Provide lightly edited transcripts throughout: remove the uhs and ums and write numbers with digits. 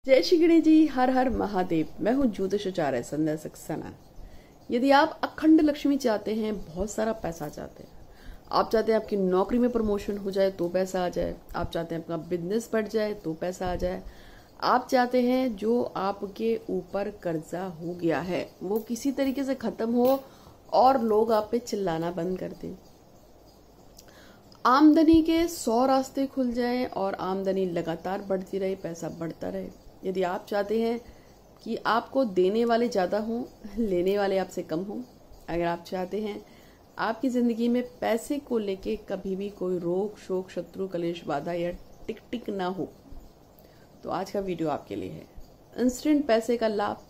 जय श्री गणेश जी। हर हर महादेव। मैं हूँ ज्योतिष आचार्य संध्या सक्सेना। यदि आप अखंड लक्ष्मी चाहते हैं, बहुत सारा पैसा चाहते हैं, आप चाहते हैं आपकी नौकरी में प्रमोशन हो जाए तो पैसा आ जाए, आप चाहते हैं आपका बिजनेस बढ़ जाए तो पैसा आ जाए, आप चाहते हैं जो आपके ऊपर कर्जा हो गया है वो किसी तरीके से खत्म हो और लोग आप पे चिल्लाना बंद कर दें, आमदनी के 100 रास्ते खुल जाएं और आमदनी लगातार बढ़ती रहे, पैसा बढ़ता रहे। यदि आप चाहते हैं कि आपको देने वाले ज़्यादा हों, लेने वाले आपसे कम हों, अगर आप चाहते हैं आपकी ज़िंदगी में पैसे को लेके कभी भी कोई रोक शोक शत्रु कलेश बाधा या टिक टिक ना हो, तो आज का वीडियो आपके लिए है। इंस्टेंट पैसे का लाभ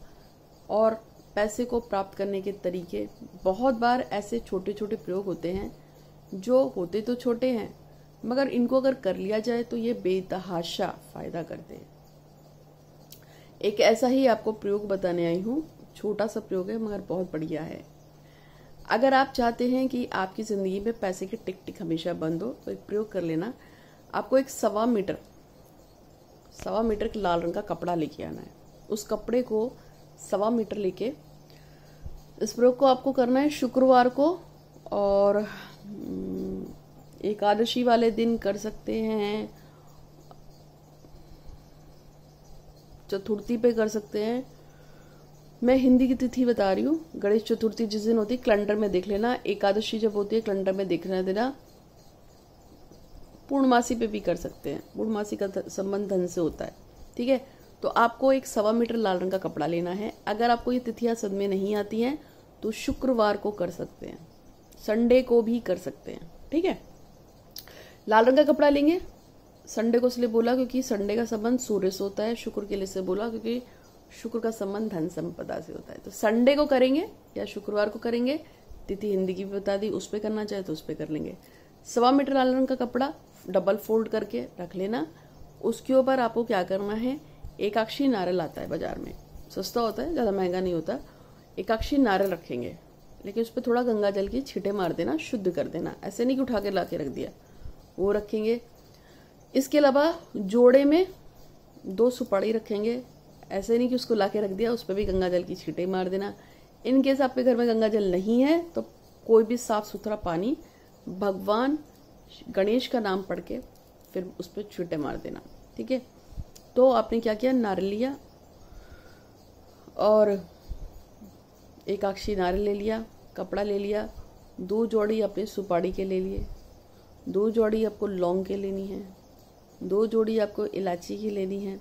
और पैसे को प्राप्त करने के तरीके। बहुत बार ऐसे छोटे छोटे प्रयोग होते हैं जो होते तो छोटे हैं, मगर इनको अगर कर लिया जाए तो ये बेतहाशा फायदा करते हैं। एक ऐसा ही आपको प्रयोग बताने आई हूँ। छोटा सा प्रयोग है मगर बहुत बढ़िया है। अगर आप चाहते हैं कि आपकी जिंदगी में पैसे की टिक टिक हमेशा बंद हो तो एक प्रयोग कर लेना। आपको एक 1.25 मीटर का लाल रंग का कपड़ा लेके आना है। उस कपड़े को 1.25 मीटर लेके इस प्रयोग को आपको करना है शुक्रवार को, और एकादशी वाले दिन कर सकते हैं, चतुर्थी पे कर सकते हैं। मैं हिंदी की तिथि बता रही हूँ। गणेश चतुर्थी जिस दिन होती है कैलेंडर में देख लेना, एकादशी जब होती है कैलेंडर में देखना देना। पूर्णमासी पे भी कर सकते हैं, पूर्णमासी का संबंध धन से होता है, ठीक है। तो आपको एक 1.25 मीटर लाल रंग का कपड़ा लेना है। अगर आपको ये तिथियां सद में नहीं आती हैं तो शुक्रवार को कर सकते हैं, संडे को भी कर सकते हैं, ठीक है। लाल रंग का कपड़ा लेंगे। संडे को इसलिए बोला क्योंकि संडे का संबंध सूर्य से होता है, शुक्र के लिए से बोला क्योंकि शुक्र का संबंध धन संपदा से होता है। तो संडे को करेंगे या शुक्रवार को करेंगे। तिथि हिंदी की भी बता दी, उस पर करना चाहे तो उस पर कर लेंगे। 1.25 मीटर लाल रंग का कपड़ा डबल फोल्ड करके रख लेना। उसके ऊपर आपको क्या करना है, एकाक्षी नारियल आता है बाजार में, सस्ता होता है, ज्यादा महंगा नहीं होता। एकाक्षी नारियल रखेंगे, लेकिन उस पर थोड़ा गंगा जल की छींटे मार देना, शुद्ध कर देना। ऐसे नहीं कि उठा के ला के रख दिया, वो रखेंगे। इसके अलावा जोड़े में 2 सुपारी रखेंगे। ऐसे नहीं कि उसको ला के रख दिया, उस पर भी गंगा जल की छींटे मार देना। इन केस आपके घर में गंगा जल नहीं है तो कोई भी साफ सुथरा पानी भगवान गणेश का नाम पढ़ के फिर उस पर छींटे मार देना, ठीक है। तो आपने क्या किया, नारियल लिया और एकाक्षी नारियल ले लिया, कपड़ा ले लिया, 2 जोड़ी अपने सुपारी के ले लिए, 2 जोड़ी आपको लौंग के लेनी है, 2 जोड़ी आपको इलायची की लेनी है।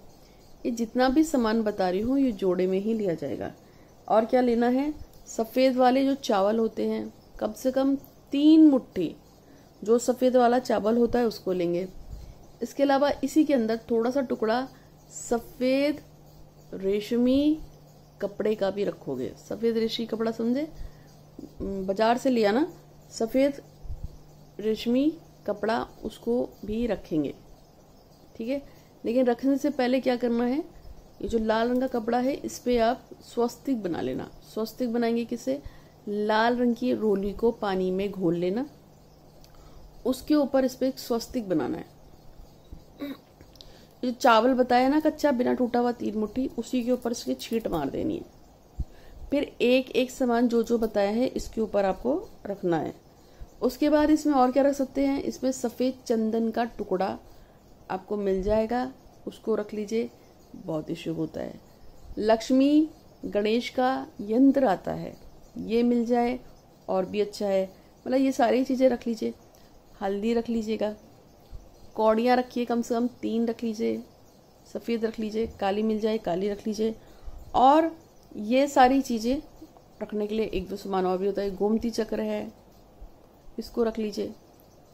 ये जितना भी सामान बता रही हूँ ये जोड़े में ही लिया जाएगा। और क्या लेना है, सफ़ेद वाले जो चावल होते हैं, कम से कम 3 मुट्ठी जो सफ़ेद वाला चावल होता है उसको लेंगे। इसके अलावा इसी के अंदर थोड़ा सा टुकड़ा सफ़ेद रेशमी कपड़े का भी रखोगे। सफ़ेद रेशमी कपड़ा समझे, बाजार से लिया ना, सफ़ेद रेशमी कपड़ा, उसको भी रखेंगे, ठीक है। लेकिन रखने से पहले क्या करना है, ये जो लाल रंग का कपड़ा है इस पे आप स्वस्तिक बना लेना। स्वस्तिक बनाएंगे किसे, लाल रंग की रोली को पानी में घोल लेना, उसके ऊपर इस पे एक स्वस्तिक बनाना है। जो चावल बताया ना कच्चा बिना टूटा हुआ 3 मुट्ठी, उसी के ऊपर इसकी छींट मार देनी है। फिर एक एक सामान जो जो बताया है इसके ऊपर आपको रखना है। उसके बाद इसमें और क्या रख सकते हैं, इसमें सफ़ेद चंदन का टुकड़ा आपको मिल जाएगा, उसको रख लीजिए, बहुत ही शुभ होता है। लक्ष्मी गणेश का यंत्र आता है, ये मिल जाए और भी अच्छा है। मतलब ये सारी चीज़ें रख लीजिए। हल्दी रख लीजिएगा, कौड़ियाँ रखिए, कम से कम 3 रख लीजिए, सफ़ेद रख लीजिए, काली मिल जाए काली रख लीजिए। और ये सारी चीज़ें रखने के लिए 1-2 सामान और भी होता है, गोमती चक्र है, इसको रख लीजिए।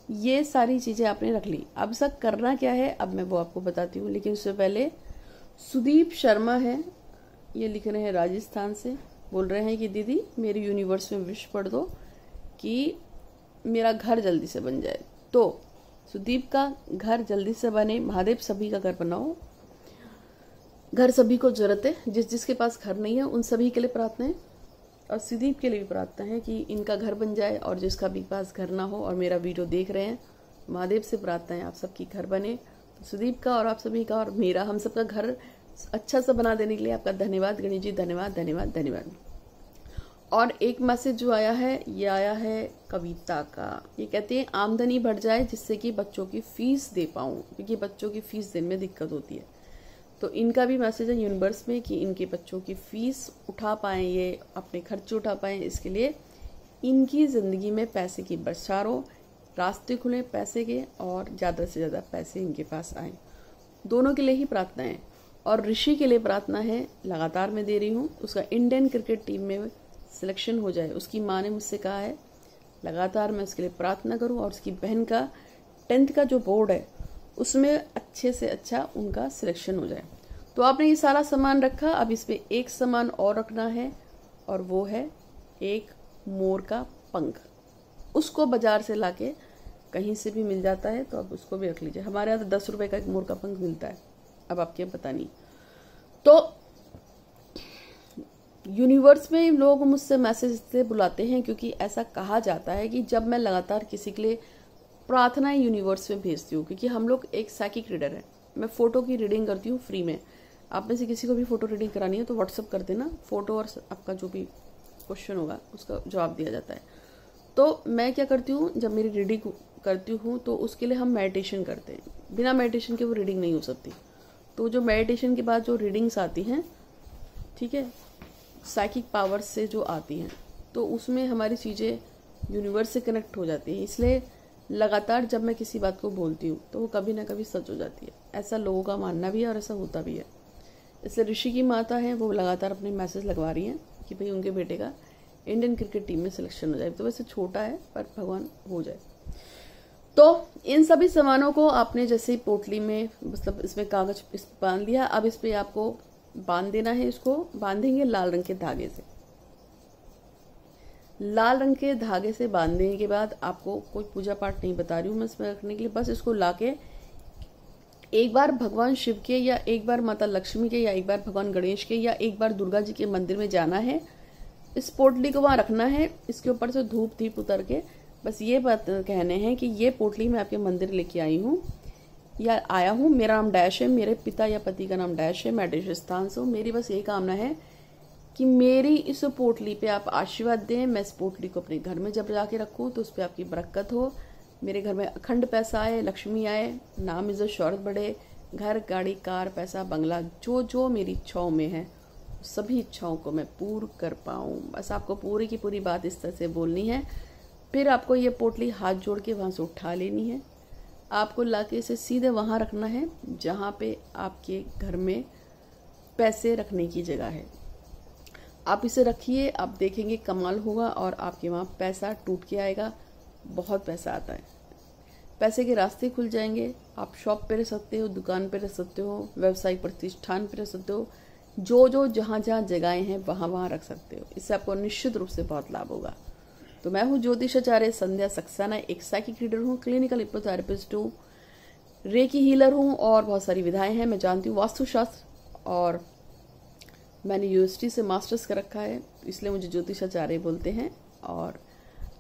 ये सारी चीज़ें आपने रख ली। अब सब करना क्या है अब मैं वो आपको बताती हूँ, लेकिन उससे पहले सुदीप शर्मा है, ये लिख रहे हैं राजस्थान से, बोल रहे हैं कि दीदी मेरी यूनिवर्स में विश पढ़ दो कि मेरा घर जल्दी से बन जाए। तो सुदीप का घर जल्दी से बने, महादेव सभी का घर बनाओ। घर सभी को जरूरत है, जिसके पास घर नहीं है उन सभी के लिए प्रार्थना है, और सुदीप के लिए भी प्रार्थना है कि इनका घर बन जाए, और जिसका भी पास घर ना हो और मेरा वीडियो देख रहे हैं, महादेव से प्रार्थना है आप सबकी घर बने। तो सुदीप का और आप सभी का और मेरा, हम सबका घर अच्छा सा बना देने के लिए आपका धन्यवाद गणेश जी, धन्यवाद धन्यवाद धन्यवाद। और एक मैसेज जो आया है, ये आया है कविता का। ये कहते हैं आमदनी बढ़ जाए जिससे कि बच्चों की फीस दे पाऊँ, क्योंकि बच्चों की फीस देने में दिक्कत होती है। तो इनका भी मैसेज है यूनिवर्स में कि इनके बच्चों की फीस उठा पाएँ, ये अपने खर्चे उठा पाएँ, इसके लिए इनकी ज़िंदगी में पैसे की बरसार हो, रास्ते खुले पैसे के, और ज़्यादा से ज़्यादा पैसे इनके पास आएँ। दोनों के लिए ही प्रार्थना है। और ऋषि के लिए प्रार्थना है, लगातार मैं दे रही हूँ, उसका इंडियन क्रिकेट टीम में सिलेक्शन हो जाए। उसकी माँ ने मुझसे कहा है लगातार मैं उसके लिए प्रार्थना करूँ, और उसकी बहन का 10th का जो बोर्ड है उसमें अच्छे से अच्छा उनका सिलेक्शन हो जाए। तो आपने ये सारा सामान रखा, अब इस पर एक सामान और रखना है, और वो है एक मोर का पंख। उसको बाजार से लाके कहीं से भी मिल जाता है, तो अब उसको भी रख लीजिए। हमारे यहाँ तो 10 रुपए का एक मोर का पंख मिलता है, अब आपके पता नहीं। तो यूनिवर्स में लोग मुझसे मैसेज से बुलाते हैं, क्योंकि ऐसा कहा जाता है कि जब मैं लगातार किसी के लिए प्रार्थनाएं यूनिवर्स में भेजती हूँ, क्योंकि हम लोग एक साइकिक रीडर है, मैं फोटो की रीडिंग करती हूँ फ्री में। आप में से किसी को भी फोटो रीडिंग करानी है तो व्हाट्सअप कर देना, फोटो और आपका जो भी क्वेश्चन होगा उसका जवाब दिया जाता है। तो मैं क्या करती हूँ, जब मेरी रीडिंग करती हूँ तो उसके लिए हम मेडिटेशन करते हैं। बिना मेडिटेशन के वो रीडिंग नहीं हो सकती। तो जो मेडिटेशन के बाद जो रीडिंग्स आती हैं, ठीक है, साइकिक पावर से जो आती हैं, तो उसमें हमारी चीज़ें यूनिवर्स से कनेक्ट हो जाती हैं। इसलिए लगातार जब मैं किसी बात को बोलती हूँ तो वो कभी ना कभी सच हो जाती है। ऐसा लोगों का मानना भी है और ऐसा होता भी है। इसलिए ऋषि की माता है, वो लगातार अपने मैसेज लगवा रही हैं कि भाई उनके बेटे का इंडियन क्रिकेट टीम में सिलेक्शन हो जाए। तो वैसे छोटा है पर भगवान हो जाए। तो इन सभी सामानों को आपने जैसे ही पोटली में, मतलब इसमें कागज इस बांध दिया, अब इस पे आपको बांध देना है। इसको बांधेंगे लाल रंग के धागे से। लाल रंग के धागे से बांधने के बाद आपको कोई पूजा पाठ नहीं बता रही हूँ मैं इसमें रखने के लिए, बस इसको लाके एक बार भगवान शिव के, या एक बार माता लक्ष्मी के, या एक बार भगवान गणेश के, या एक बार दुर्गा जी के मंदिर में जाना है। इस पोटली को वहां रखना है, इसके ऊपर से धूप दीप उतर के बस ये बात कहने हैं कि ये पोटली मैं आपके मंदिर लेके आई हूँ या आया हूँ, मेरा नाम डैश है, मेरे पिता या पति का नाम डैश है, मैं डैश स्थान से हूँ। मेरी बस यही कामना है कि मेरी इस पोटली पे आप आशीर्वाद दें। मैं इस पोटली को अपने घर में जब जाके रखूँ तो उस पर आपकी बरकत हो, मेरे घर में अखंड पैसा आए, लक्ष्मी आए, नाम इज्जत शौहरत बढ़े, घर गाड़ी कार पैसा बंगला जो जो मेरी इच्छाओं में है सभी इच्छाओं को मैं पूर्ण कर पाऊँ। बस आपको पूरी की पूरी बात इस तरह से बोलनी है। फिर आपको ये पोटली हाथ जोड़ के वहाँ से उठा लेनी है। आपको लाके इसे सीधे वहाँ रखना है जहाँ पे आपके घर में पैसे रखने की जगह है। आप इसे रखिए, आप देखेंगे कमाल होगा और आपके वहाँ पैसा टूट के आएगा। बहुत पैसा आता है, पैसे के रास्ते खुल जाएंगे। आप शॉप पे रह सकते हो, दुकान पे रह सकते हो, व्यवसायिक प्रतिष्ठान पे रह सकते हो, जो जो जहाँ जहाँ जगहें हैं वहाँ वहाँ रख सकते हो। इससे आपको निश्चित रूप से बहुत लाभ होगा। तो मैं हूँ ज्योतिषाचार्य संध्या सक्सेना, एक साइकिक रीडर हूँ, क्लिनिकल हिप्नोथेरेपिस्ट हूँ, रेकी हीलर हूँ और बहुत सारी विधाएं हैं। मैं जानती हूँ वास्तुशास्त्र और मैंने यूनिवर्सिटी से मास्टर्स कर रखा है, इसलिए मुझे ज्योतिषाचार्य बोलते हैं। और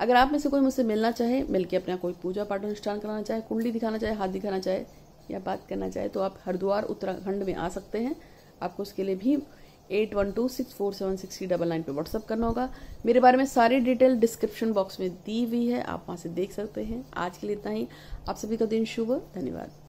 अगर आप में से कोई मुझसे मिलना चाहे, मिलके अपना कोई पूजा पाठ अनुष्ठान कराना चाहे, कुंडली दिखाना चाहे, हाथ दिखाना चाहे या बात करना चाहे तो आप हरिद्वार उत्तराखंड में आ सकते हैं। आपको उसके लिए भी 8126476399 पे व्हाट्सअप करना होगा। मेरे बारे में सारी डिटेल डिस्क्रिप्शन बॉक्स में दी हुई है, आप वहाँ से देख सकते हैं। आज के लिए इतना ही। आप सभी का दिन शुभ हो। धन्यवाद।